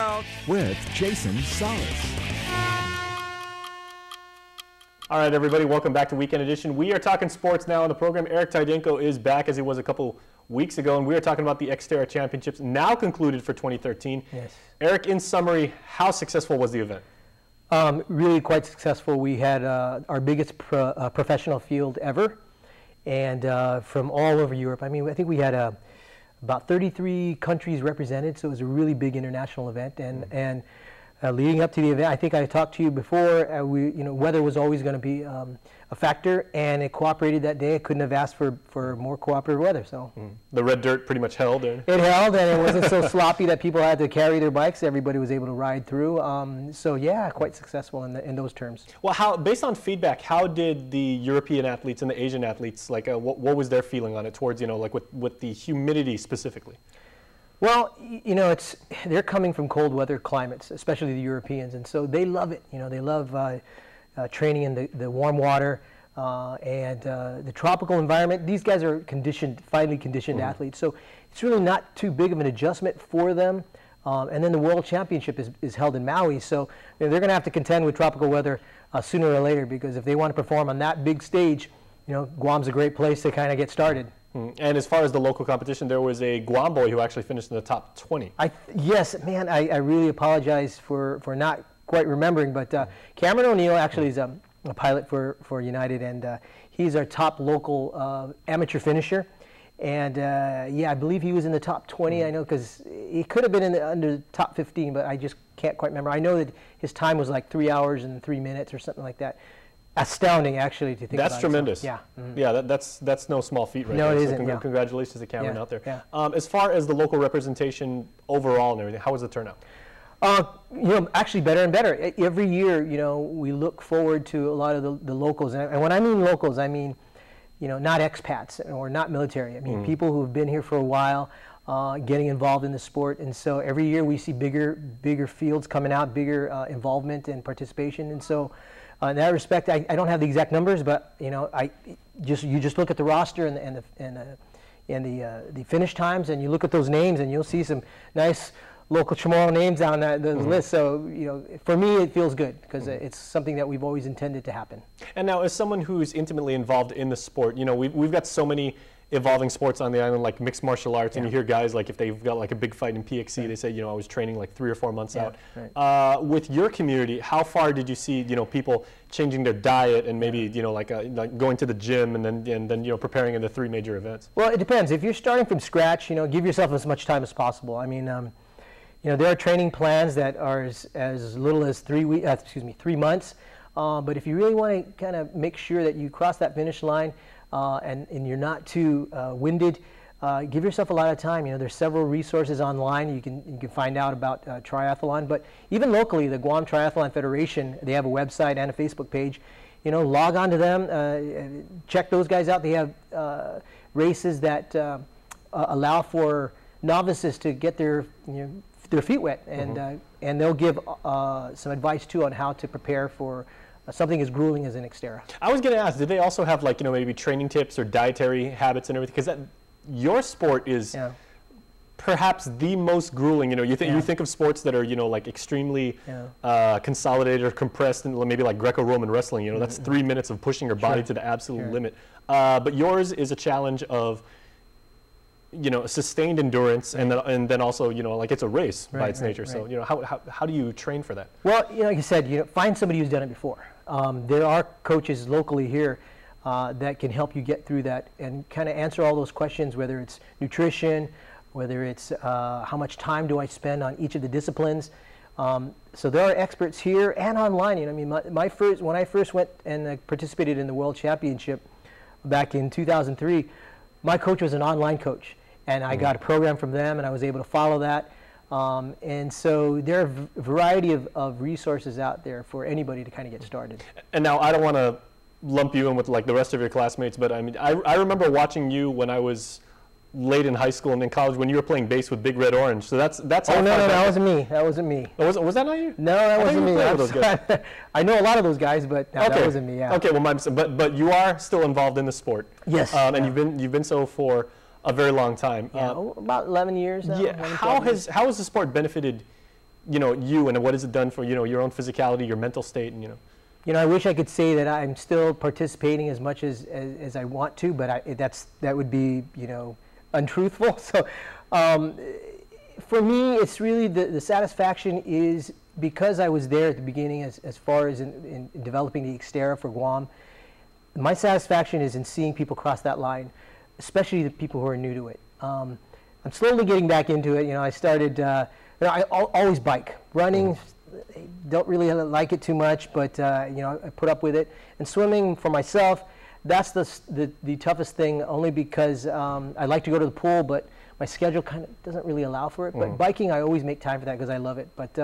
world with Jason Salas. All right, everybody, welcome back to Weekend Edition. We are talking sports now on the program. Eric Tydingco is back as he was a couple weeks ago, and we are talking about the XTerra Championships, now concluded for 2013. Yes. Eric, in summary, how successful was the event? Really quite successful. We had our biggest professional field ever, and from all over Europe. I mean, I think we had about 33 countries represented, so it was a really big international event. And leading up to the event, I think I talked to you before. Weather was always going to be a factor, and it cooperated that day. I couldn't have asked for more cooperative weather. So the red dirt pretty much held. It held, and it wasn't so sloppy that people had to carry their bikes. Everybody was able to ride through. So yeah, quite successful in those terms. Well, based on feedback, how did the European athletes and the Asian athletes what was their feeling on it towards with the humidity specifically? Well, they're coming from cold weather climates, especially the Europeans, and so they love it. They love training in the warm water and the tropical environment. These guys are finely conditioned athletes, so it's really not too big of an adjustment for them. And then the World Championship is held in Maui, so they're going to have to contend with tropical weather sooner or later, because if they want to perform on that big stage, Guam's a great place to kind of get started. And as far as the local competition, there was a Guam boy who actually finished in the top 20. Yes, man, I really apologize for not quite remembering, but Cameron O'Neill actually is a pilot for United, and he's our top local amateur finisher. And yeah, I believe he was in the top 20. I know, because he could have been under the top 15, but I just can't quite remember. I know that his time was like 3 hours and 3 minutes or something like that. Astounding, actually, to think about. That's tremendous. So, yeah. Yeah, that's no small feat, right? No, there. it isn't. Yeah. Congratulations to Cameron out there. Yeah. As far as the local representation overall and everything, how was the turnout? Actually better and better. Every year, we look forward to a lot of the locals, and when I mean locals, I mean, not expats or not military. I mean people who have been here for a while, getting involved in the sport, and so every year we see bigger fields coming out, bigger involvement and participation, and so. In that respect, I don't have the exact numbers, but you just look at the roster and the finish times, and you look at those names, and you'll see some nice local Chamorro names on the list. So for me, it feels good, because it's something that we've always intended to happen. And now, as someone who's intimately involved in the sport, we've got so many evolving sports on the island, like mixed martial arts, and you hear guys like if they've got like a big fight in PXC, they say, I was training like 3 or 4 months out. Right. With your community, how far did you see people changing their diet and maybe like going to the gym and then preparing in the 3 major events? Well, it depends. If you're starting from scratch, give yourself as much time as possible. I mean, there are training plans that are as little as 3 months. But if you really want to kind of make sure that you cross that finish line and you're not too winded, give yourself a lot of time. There's several resources online you can find out about triathlon. But even locally, the Guam Triathlon Federation, they have a website and a Facebook page. Log on to them, check those guys out. They have races that allow for novices to get their feet wet, and they'll give some advice too on how to prepare for something as grueling as an Xterra. I was going to ask, did they also have maybe training tips or dietary habits and everything? Because your sport is perhaps the most grueling. You think of sports that are like extremely consolidated or compressed, and maybe like Greco-Roman wrestling. That's 3 minutes of pushing your body to the absolute limit. But yours is a challenge of sustained endurance, and then also like it's a race by its nature. So how do you train for that? Well, like you said, find somebody who's done it before. There are coaches locally here that can help you get through that and kind of answer all those questions, whether it's nutrition, whether it's how much time do I spend on each of the disciplines. So there are experts here and online. I mean, when I first went and participated in the World Championship back in 2003. My coach was an online coach, and I got a program from them, and I was able to follow that. And so there are a variety of resources out there for anybody to kind of get started. And now I don't want to lump you in with like the rest of your classmates, but I mean, I remember watching you when I was late in high school and in college when you were playing bass with Big Red Orange. So that's. Oh no, that wasn't me. That wasn't me. Oh, was that not you? No, that wasn't me. I know a lot of those guys, but no, that wasn't me. Yeah. Okay, well, but you are still involved in the sport. Yes. And you've been so for a very long time. Yeah, about 11 years now. Yeah. How has the sport benefited you and what has it done for your own physicality, your mental state, and I wish I could say that I'm still participating as much as I want to, but that would be untruthful. So for me, it's really the satisfaction is because I was there at the beginning as far as in developing the Xterra for Guam. My satisfaction is in seeing people cross that line, especially the people who are new to it. I'm slowly getting back into it. I started, I always bike. Running, don't really like it too much, but I put up with it. And swimming for myself, that's the toughest thing, only because I like to go to the pool, but my schedule kind of doesn't really allow for it. But biking, I always make time for that because I love it. But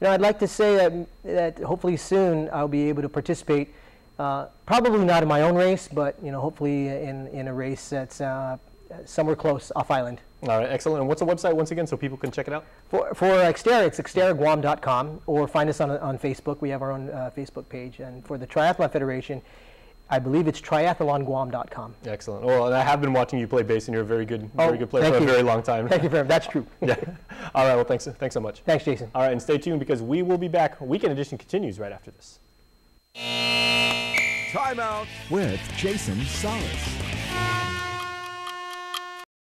I'd like to say that hopefully soon I'll be able to participate. Probably not in my own race, but hopefully in a race that's somewhere close off island. All right, excellent. And what's the website once again so people can check it out? For Xterra, it's XterraGuam.com, or find us on Facebook. We have our own Facebook page. And for the Triathlon Federation, I believe it's triathlonguam.com. Excellent. Well, and I have been watching you play bass, and you're a very good player for a very long time. Thank you very much. That's true. Yeah. All right. Well, thanks so much. Thanks, Jason. All right, and stay tuned because we will be back. Weekend Edition continues right after this. Timeout with Jason Salas.